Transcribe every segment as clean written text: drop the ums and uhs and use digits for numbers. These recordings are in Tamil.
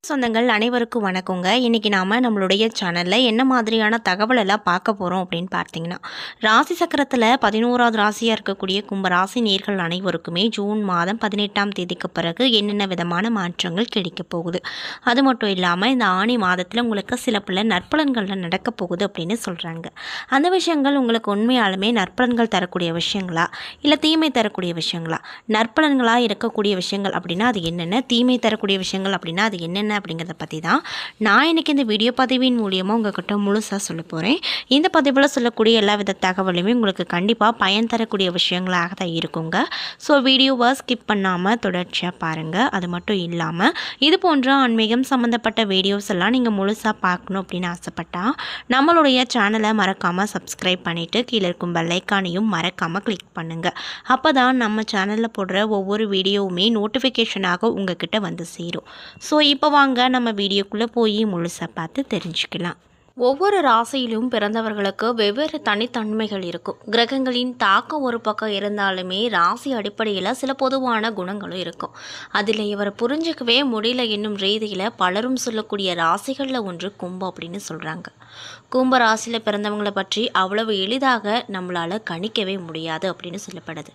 சொந்தங்கள் அனைவருக்கும் வணக்கங்க. இன்றைக்கி நாம் நம்மளுடைய சேனலில் என்ன மாதிரியான தகவல் எல்லாம் பார்க்க போகிறோம் அப்படின்னு பார்த்தீங்கன்னா, ராசி சக்கரத்தில் 11வது ராசியாக இருக்கக்கூடிய கும்ப ராசி நேர்கள் அனைவருக்குமே ஜூன் மாதம் 18ஆம் தேதிக்கு பிறகு என்னென்ன விதமான மாற்றங்கள் கிடைக்க போகுது, அது மட்டும் இல்லாமல் இந்த ஆணி மாதத்தில் உங்களுக்கு சில பல நற்பலன்களில் நடக்க போகுது அப்படின்னு சொல்கிறாங்க. அந்த விஷயங்கள் உங்களுக்கு உண்மையாலுமே நற்பலன்கள் தரக்கூடிய விஷயங்களா இல்லை தீமை தரக்கூடிய விஷயங்களா? நற்பலன்களாக இருக்கக்கூடிய விஷயங்கள் அப்படின்னா அது என்னென்ன, தீமை தரக்கூடிய விஷயங்கள் அப்படின்னா அது என்னென்ன அப்படிங்கிறத பற்றி தான் நான் இன்றைக்கி இந்த வீடியோ பதிவின் மூலியமாக உங்கள்கிட்ட முழுசாக சொல்ல போகிறேன். இந்த பதிவில் சொல்லக்கூடிய எல்லா வித தகவலுமே உங்களுக்கு கண்டிப்பாக பயன் தரக்கூடிய விஷயங்களாக தான் இருக்குங்க. ஸோ வீடியோவை ஸ்கிப் பண்ணாமல் தொடர்ச்சியாக பாருங்கள். அது மட்டும் இல்லாமல் இது போன்ற ஆன்மீகம் சம்மந்தப்பட்ட வீடியோஸ் எல்லாம் நீங்கள் முழுசாக பார்க்கணும் அப்படின்னு ஆசைப்பட்டால் நம்மளுடைய சேனலை மறக்காமல் சப்ஸ்கிரைப் பண்ணிவிட்டு கீழே இருக்கும் பெல்லைக்கானையும் மறக்காமல் கிளிக் பண்ணுங்கள். அப்போ தான் நம்ம சேனலில் போடுற ஒவ்வொரு வீடியோவுமே நோட்டிஃபிகேஷனாக உங்ககிட்ட வந்து சேரும். ஸோ இப்போ வாங்க நம்ம வீடியோக்குள்ளே போய் முழுசாக பார்த்து தெரிஞ்சுக்கலாம். ஒவ்வொரு ராசியிலும் பிறந்தவர்களுக்கு வெவ்வேறு தனித்தன்மைகள் இருக்கும். கிரகங்களின் தாக்கம் ஒரு பக்கம் இருந்தாலுமே ராசி அடிப்படையில் சில பொதுவான குணங்களும் இருக்கும். அதில் இவரை புரிஞ்சிக்கவே முடியல என்னும் ரீதியில் பலரும் சொல்லக்கூடிய ராசிகளில் ஒன்று கும்பம் அப்படின்னு சொல்கிறாங்க. கும்ப ராசியில் பிறந்தவங்களை பற்றி அவ்வளவு எளிதாக நம்மளால் கணிக்கவே முடியாது அப்படின்னு சொல்லப்படுது.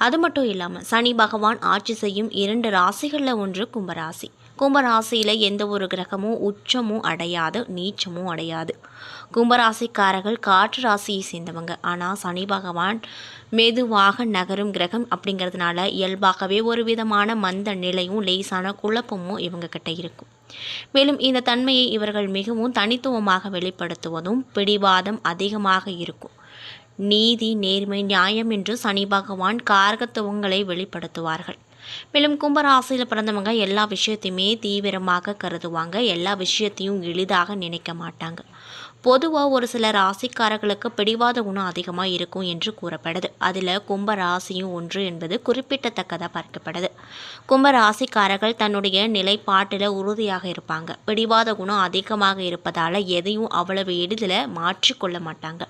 அது மட்டும் இல்லாமல் சனி பகவான் ஆட்சி செய்யும் 2 ராசிகளில் ஒன்று கும்பராசி. கும்பராசியில் எந்த ஒரு கிரகமும் உச்சமும் அடையாது, நீச்சமும் அடையாது. கும்பராசிக்காரர்கள் காற்று ராசியை சேர்ந்தவங்க. ஆனால் சனி பகவான் மெதுவாக நகரும் கிரகம் அப்படிங்கிறதுனால இயல்பாகவே ஒரு விதமான மந்த நிலையும் லேசான குழப்பமும் இவங்க கிட்ட இருக்கும். மேலும் இந்த தன்மையை இவர்கள் மிகவும் தனித்துவமாக வெளிப்படுத்துவதும் பிடிவாதம் அதிகமாக இருக்கும். நீதி, நேர்மை, நியாயம் என்று சனி பகவான் காரகத்துவங்களை வெளிப்படுத்துவார்கள். மேலும் கும்பராசியில் பிறந்தவங்க எல்லா விஷயத்தையுமே தீவிரமாக கருதுவாங்க. எல்லா விஷயத்தையும் எளிதாக நினைக்க மாட்டாங்க. பொதுவாக ஒரு சில ராசிக்காரர்களுக்கு பிடிவாத குணம் அதிகமாக இருக்கும் என்று கூறப்படுது. அதில் கும்ப ராசியும் ஒன்று என்பது குறிப்பிடத்தக்கதாக பார்க்கப்படுது. கும்ப ராசிக்காரர்கள் தன்னுடைய நிலைப்பாட்டில் உறுதியாக இருப்பாங்க. பிடிவாத குணம் அதிகமாக இருப்பதால் எதையும் அவ்வளவு எளிதில் மாற்றிக்கொள்ள மாட்டாங்க.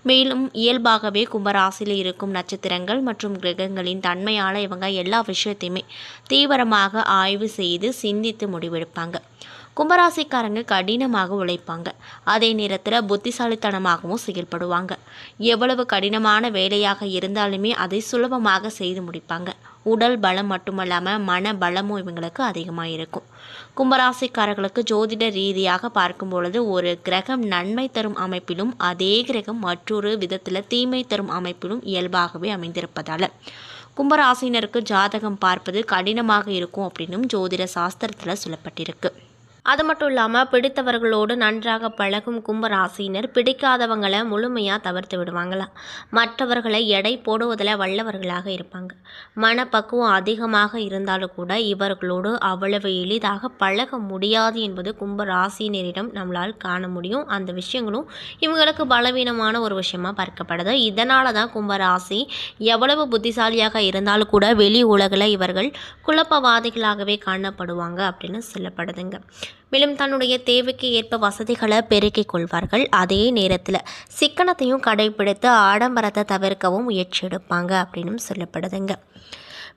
மேலும் இயல்பாகவே கும்பராசியில் இருக்கும் நட்சத்திரங்கள் மற்றும் கிரகங்களின் தன்மையால் இவங்க எல்லா விஷயத்தையுமே தீவிரமாக ஆய்வு செய்து சிந்தித்து முடிவெடுப்பாங்க. கும்பராசிக்காரங்க கடினமாக உழைப்பாங்க. அதே நேரத்தில் புத்திசாலித்தனமாகவும் செயல்படுவாங்க. எவ்வளவு கடினமான வேலையாக இருந்தாலுமே அதை சுலபமாக செய்து முடிப்பாங்க. உடல் பலம் மட்டுமல்லாமல் மன பலமும் இவங்களுக்கு அதிகமாக இருக்கும். கும்பராசிக்காரர்களுக்கு ஜோதிட ரீதியாக பார்க்கும் பொழுது ஒரு கிரகம் நன்மை தரும் அமைப்பிலும் அதே கிரகம் மற்றொரு விதத்தில் தீமை தரும் அமைப்பிலும் இயல்பாகவே அமைந்திருப்பதால் கும்பராசினருக்கு ஜாதகம் பார்ப்பது கடினமாக இருக்கும் அப்படின்னும் ஜோதிட சாஸ்திரத்தில் சொல்லப்பட்டிருக்கு. அது மட்டும் இல்லாமல் பிடித்தவர்களோடு நன்றாக பழகும் கும்பராசினர் பிடிக்காதவங்களை முழுமையாக தவிர்த்து விடுவாங்களாம். மற்றவர்களை எடை போடுவதில் வல்லவர்களாக இருப்பாங்க. மனப்பக்குவம் அதிகமாக இருந்தாலும் கூட இவர்களோடு அவ்வளவு எளிதாக பழக முடியாது என்பது கும்பராசினரிடம் நம்மளால் காண முடியும். அந்த விஷயங்களும் இவங்களுக்கு பலவீனமான ஒரு விஷயமா பார்க்கப்படுது. இதனால தான் கும்பராசி எவ்வளவு புத்திசாலியாக இருந்தாலும் கூட வெளி உலகில் இவர்கள் குழப்பவாதிகளாகவே காணப்படுவாங்க அப்படின்னு சொல்லப்படுதுங்க. மேலும் தன்னுடைய தேவைக்கு ஏற்ப வசதிகளை பெருக்கிக் கொள்வார்கள். அதே நேரத்தில் சிக்கனத்தையும் கடைபிடித்து ஆடம்பரத்தை தவிர்க்கவும் முயற்சி எடுப்பாங்க அப்படின்னு சொல்லப்படுதுங்க.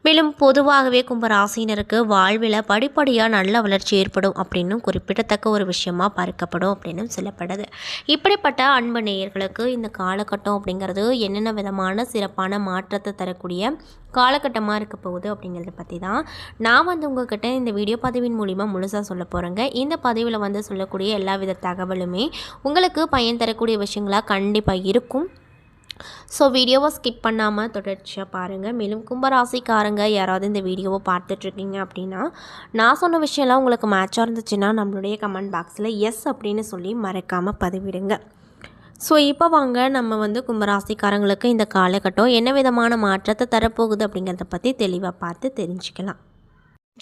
மேலும் பொதுவாகவே கும்பராசினருக்கு வாழ்வில் படிப்படியாக நல்ல வளர்ச்சி ஏற்படும் அப்படின்னும் குறிப்பிடத்தக்க ஒரு விஷயமா பார்க்கப்படும் அப்படின்னு சொல்லப்படுது. இப்படிப்பட்ட அன்பு நேயர்களுக்கு இந்த காலகட்டம் அப்படிங்கிறது என்னென்ன விதமான சிறப்பான மாற்றத்தை தரக்கூடிய காலகட்டமாக இருக்க போகுது அப்படிங்கிறத பற்றி தான் நான் உங்கள்கிட்ட இந்த வீடியோ பதிவின் மூலிமா முழுசாக சொல்ல போகிறேங்க. இந்த பதிவில் சொல்லக்கூடிய எல்லா வித தகவலுமே உங்களுக்கு பயன் தரக்கூடிய விஷயங்களாக கண்டிப்பாக இருக்கும். ஸோ வீடியோவை ஸ்கிப் பண்ணாமல் தொடர்ச்சியாக பாருங்கள். மேலும் கும்பராசிக்காரங்க யாராவது இந்த வீடியோவை பார்த்துட்ருக்கீங்க அப்படின்னா நான் சொன்ன விஷயம்லாம் உங்களுக்கு மேட்சாக இருந்துச்சுன்னா நம்மளுடைய கமெண்ட் பாக்ஸில் எஸ் அப்படின்னு சொல்லி மறக்காமல் பதிவிடுங்க. ஸோ இப்போ வாங்க நம்ம கும்பராசிக்காரங்களுக்கு இந்த காலகட்டம் என்ன விதமான மாற்றத்தை தரப்போகுது அப்படிங்கிறத பற்றி தெளிவாக பார்த்து தெரிஞ்சுக்கலாம்.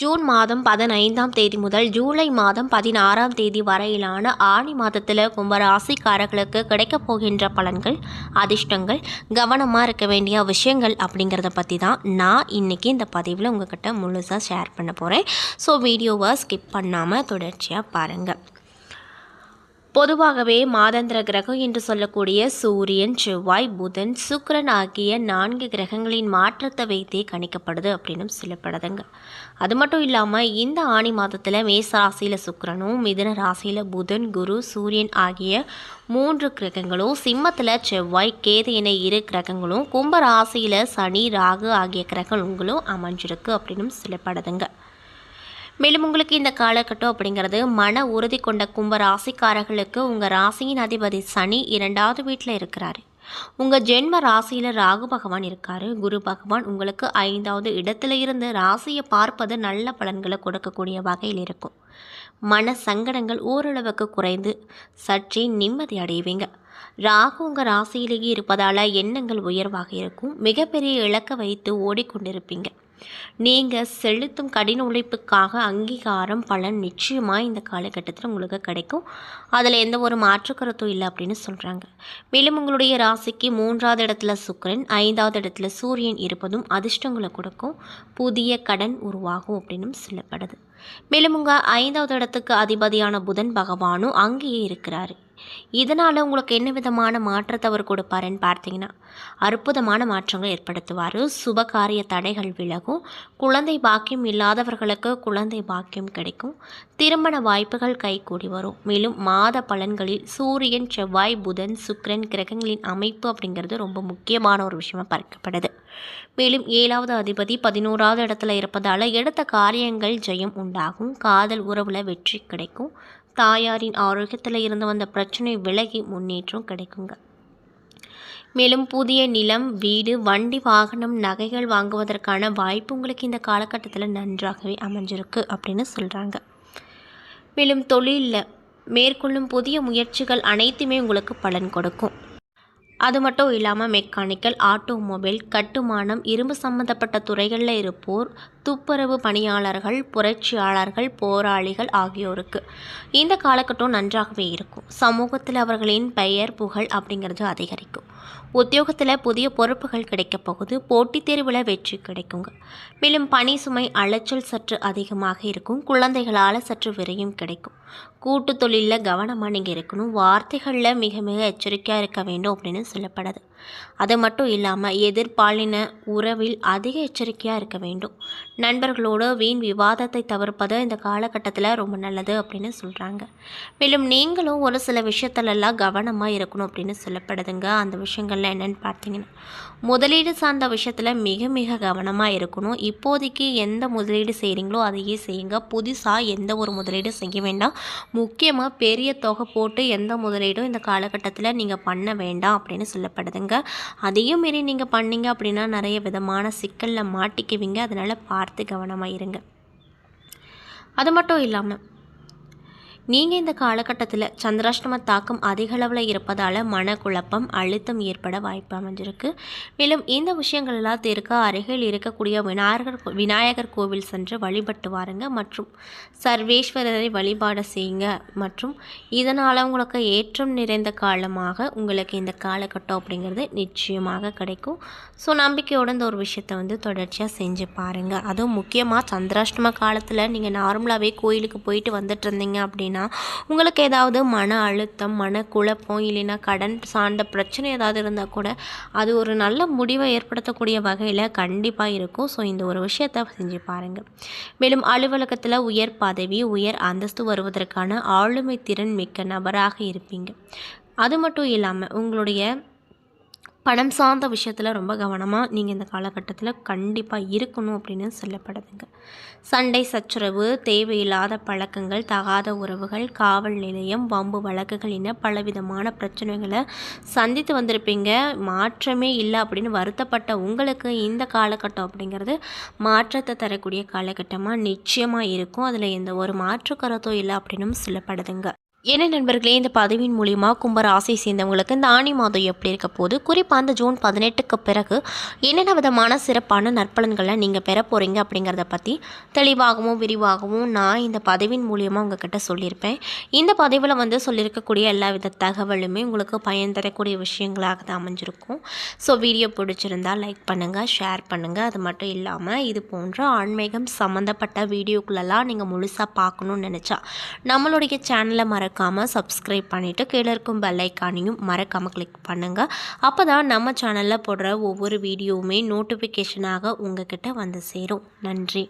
ஜூன் மாதம் 15ஆம் தேதி முதல் ஜூலை மாதம் 16ஆம் தேதி வரையிலான ஆணி மாதத்தில் கும்பராசிக்காரர்களுக்கு கிடைக்கப் போகின்ற பலன்கள், அதிர்ஷ்டங்கள், கவனமாக இருக்க வேண்டிய விஷயங்கள் அப்படிங்கிறத பற்றி தான் நான் இன்றைக்கி இந்த பதிவில் உங்கள்கிட்ட முழுசாக ஷேர் பண்ண போகிறேன். ஸோ வீடியோவை ஸ்கிப் பண்ணாமல் தொடர்ச்சியாக பாருங்கள். பொதுவாகவே மாதாந்திர கிரகம் என்று சொல்லக்கூடிய சூரியன், செவ்வாய், புதன், சுக்கிரன் ஆகிய 4 கிரகங்களின் மாற்றத்தை வைத்தே கணிக்கப்படுது அப்படின்னு சொல்லப்படுதுங்க. அது மட்டும் இல்லாமல் இந்த ஆணி மாதத்தில் மேச ராசியில் சுக்கிரனும், மிதுன ராசியில் புதன், குரு, சூரியன் ஆகிய 3 கிரகங்களும், சிம்மத்தில் செவ்வாய், கேது என 2 கிரகங்களும், கும்ப ராசியில் சனி, ராகு ஆகிய கிரகங்களும் அமைஞ்சிருக்கு அப்படின்னு சொல்லப்படுதுங்க. மேலும் உங்களுக்கு இந்த காலகட்டம் அப்படிங்கிறது மன உறுதி கொண்ட கும்ப ராசிக்காரர்களுக்கு உங்கள் ராசியின் அதிபதி சனி 2வது வீட்டில் இருக்கிறாரு. உங்கள் ஜென்ம ராசியில் ராகு பகவான் இருக்கார். குரு பகவான் உங்களுக்கு 5வது இடத்துல இருந்து ராசியை பார்ப்பது நல்ல பலன்களை கொடுக்கக்கூடிய வகையில் இருக்கும். மன சங்கடங்கள் ஓரளவுக்கு குறைந்து சற்றே நிம்மதி அடைவீங்க. ராகு உங்கள் ராசியிலேயே இருப்பதால் எண்ணங்கள் உயர்வாக இருக்கும். மிகப்பெரிய இலக்கை வைத்து ஓடிக்கொண்டிருப்பீங்க. நீங்கள் செலுத்தும் கடின உழைப்புக்காக அங்கீகாரம், பலன் நிச்சயமாக இந்த காலகட்டத்தில் உங்களுக்கு கிடைக்கும். அதில் எந்த ஒரு மாற்று கருத்தும் இல்லை அப்படின்னு சொல்கிறாங்க. மேலும் உங்களுடைய ராசிக்கு 3வது இடத்துல சுக்கிரன், 5வது இடத்துல சூரியன் இருப்பதும் அதிர்ஷ்டங்களை கொடுக்கும். புதிய கடன் உருவாகும் அப்படின்னு சொல்லப்படுது. மேலும் உங்கள் 5வது இடத்துக்கு அதிபதியான புதன் பகவானும் அங்கேயே இருக்கிறாரு. இதனால் உங்களுக்கு என்ன விதமான மாற்றத்தை அவர் கொடுப்பாருன்னு பார்த்தீங்கன்னா, அற்புதமான மாற்றங்கள் ஏற்படுத்துவார். சுபகாரிய தடைகள் விலகும். குழந்தை பாக்கியம் இல்லாதவர்களுக்கு குழந்தை பாக்கியம் கிடைக்கும். திருமண வாய்ப்புகள் கைகூடி வரும். மேலும் மாத பலன்களில் சூரியன், செவ்வாய், புதன், சுக்கிரன் கிரகங்களின் அமைப்பு அப்படிங்கிறது ரொம்ப முக்கியமான ஒரு விஷயமாக பார்க்கப்படுது. மேலும் 7வது அதிபதி 11வது இடத்துல இருப்பதால் எடுத்த காரியங்கள் ஜெயம் உண்டாகும். காதல் உறவில் வெற்றி கிடைக்கும். தாயாரின் ஆரோக்கியத்தில் இருந்து வந்த பிரச்சனை விலகி முன்னேற்றம் கிடைக்குங்க. மேலும் புதிய நிலம், வீடு, வண்டி, வாகனம், நகைகள் வாங்குவதற்கான வாய்ப்பு உங்களுக்கு இந்த காலகட்டத்தில் நன்றாகவே அமைஞ்சிருக்கு அப்படின்னு சொல்கிறாங்க. மேலும் தொழிலில் மேற்கொள்ளும் புதிய முயற்சிகள் அனைத்துமே உங்களுக்கு பலன் கொடுக்கும். அது மட்டும் இல்லாமல் மெக்கானிக்கல், ஆட்டோமொபைல், கட்டுமானம், இரும்பு சம்பந்தப்பட்ட துறைகளில் இருப்போர், துப்புரவு பணியாளர்கள், புரட்சியாளர்கள், போராளிகள் ஆகியோருக்கு இந்த காலகட்டம் நன்றாகவே இருக்கும். சமூகத்தில் அவர்களின் பெயர், புகழ் அப்படிங்கிறது அதிகரிக்கும். உத்தியோகத்தில் புதிய பொறுப்புகள் கிடைக்கப் போகுது. போட்டித் தேர்வில் வெற்றி கிடைக்குங்க. மேலும் பணி சுமை, அலைச்சல் சற்று அதிகமாக இருக்கும். குழந்தைகளால் சற்று விரையும் கிடைக்கும். கூட்டு தொழிலில் கவனமாக நீங்கள் இருக்கணும். வார்த்தைகளில் மிக மிக எச்சரிக்கையாக இருக்க வேண்டும் அப்படின்னு சொல்லப்படுது. அது மட்டும் இல்லாமல் எதிர்பாலின உறவில் அதிக எச்சரிக்கையாக இருக்க வேண்டும். நண்பர்களோடு வீண் விவாதத்தை தவிர்ப்பது இந்த காலகட்டத்தில் ரொம்ப நல்லது அப்படின்னு சொல்கிறாங்க. மேலும் நீங்களும் ஒரு சில விஷயத்துலலாம் கவனமாக இருக்கணும் அப்படின்னு சொல்லப்படுதுங்க. அந்த விஷயங்கள்லாம் என்னென்னு பார்த்தீங்கன்னா, முதலீடு சார்ந்த விஷயத்தில் மிக மிக கவனமாக இருக்கணும். இப்போதைக்கு எந்த முதலீடு செய்கிறீங்களோ அதையே செய்யுங்க. புதுசாக எந்த ஒரு முதலீடு செய்ய வேண்டாம். முக்கியமாக பெரிய தொகை போட்டு எந்த முதலீடும் இந்த காலகட்டத்தில் நீங்கள் பண்ண வேண்டாம் அப்படின்னு சொல்லப்படுதுங்க. அதையும் மீறி நீங்கள் பண்ணீங்க அப்படின்னா நிறைய விதமான சிக்கலில் மாட்டிக்குவீங்க. அதனால் பார்த்து கவனமாக இருங்க. அது மட்டும் இல்லாமல் நீங்கள் இந்த காலகட்டத்தில் சந்திராஷ்டம தாக்கம் அதிக அளவில் இருப்பதால் மனக்குழப்பம், அழுத்தம் ஏற்பட வாய்ப்பு அமைஞ்சிருக்கு. மேலும் இந்த விஷயங்களெல்லாம் தீர்க்க அருகில் இருக்கக்கூடிய விநாயகர் கோவில் சென்று வழிபட்டு வாருங்க மற்றும் சர்வேஸ்வரரை வழிபாடு செய்யுங்க. மற்றும் இதனால் உங்களுக்கு ஏற்றம் நிறைந்த காலமாக உங்களுக்கு இந்த காலகட்டம் அப்படிங்கிறது நிச்சயமாக கிடைக்கும். ஸோ நம்பிக்கையோடு இந்த ஒரு விஷயத்தை தொடர்ச்சியாக செஞ்சு பாருங்கள். அதுவும் முக்கியமாக சந்திராஷ்டம காலத்தில் நீங்கள் நார்மலாகவே கோயிலுக்கு போயிட்டு வந்துட்டு இருந்தீங்க அப்படின்னா உங்களுக்கு ஏதாவது மன அழுத்தம், மன குழப்பம், இல்லைன்னா கடன் சார்ந்த பிரச்சனை ஏதாவது இருந்தால் கூட அது ஒரு நல்ல முடிவை ஏற்படுத்தக்கூடிய வகையில் கண்டிப்பாக இருக்கும். ஸோ இந்த ஒரு விஷயத்தை செஞ்சு பாருங்கள். மேலும் அலுவலகத்தில் உயர் பதவி, உயர் அந்தஸ்து வருவதற்கான ஆளுமை திறன் மிக்க நபராக இருப்பீங்க. அது மட்டும் இல்லாமல் உங்களுடைய பணம் சார்ந்த விஷயத்தில் ரொம்ப கவனமாக நீங்கள் இந்த காலகட்டத்தில் கண்டிப்பாக இருக்கணும் அப்படின்னு சொல்லப்படுதுங்க. சண்டை சச்சரவு, தேவையில்லாத பழக்கங்கள், தகாத உறவுகள், காவல் நிலையம், வம்பு வழக்குகள் என பலவிதமான பிரச்சனைகளை சந்தித்து வந்திருப்பீங்க. மாற்றமே இல்லை அப்படின்னு வருத்தப்பட்ட உங்களுக்கு இந்த காலகட்டம் அப்படிங்கிறது மாற்றத்தை தரக்கூடிய காலகட்டமாக நிச்சயமாக இருக்கும். அதில் எந்த ஒரு மாற்று கருத்தும் இல்லை அப்படின்னு சொல்லப்படுதுங்க. என்ன நண்பர்களே, இந்த பதிவின் மூலிமா கும்பராசியை சேர்ந்தவங்களுக்கு இந்த ஆணி மாதம் எப்படி இருக்க போது, குறிப்பாக அந்த ஜூன் 18க்கு பிறகு என்னென்ன விதமான சிறப்பான நற்பலன்களை நீங்கள் பெற போகிறீங்க அப்படிங்கிறத பற்றி தெளிவாகவும் விரிவாகவும் நான் இந்த பதிவின் மூலியமாக உங்ககிட்ட சொல்லியிருப்பேன். இந்த பதிவில் சொல்லியிருக்கக்கூடிய எல்லா வித தகவலுமே உங்களுக்கு பயன் தரக்கூடிய விஷயங்களாக தான் அமைஞ்சிருக்கும். ஸோ வீடியோ பிடிச்சிருந்தால் லைக் பண்ணுங்கள், ஷேர் பண்ணுங்கள். அது மட்டும் இல்லாமல் இது போன்ற ஆன்மீகம் சம்மந்தப்பட்ட வீடியோக்குள்ளெல்லாம் நீங்கள் முழுசாக பார்க்கணுன்னு நினச்சா நம்மளுடைய சேனலை மறக்க மறக்காமல் சப்ஸ்கிரைப் பண்ணிவிட்டு கீழே இருக்கும் பெல் ஐக்கானையும் மறக்காமல் கிளிக் பண்ணுங்கள். அப்போ தான் நம்ம சேனலில் போடுற ஒவ்வொரு வீடியோவுமே நோட்டிஃபிகேஷனாக உங்ககிட்ட வந்து சேரும். நன்றி.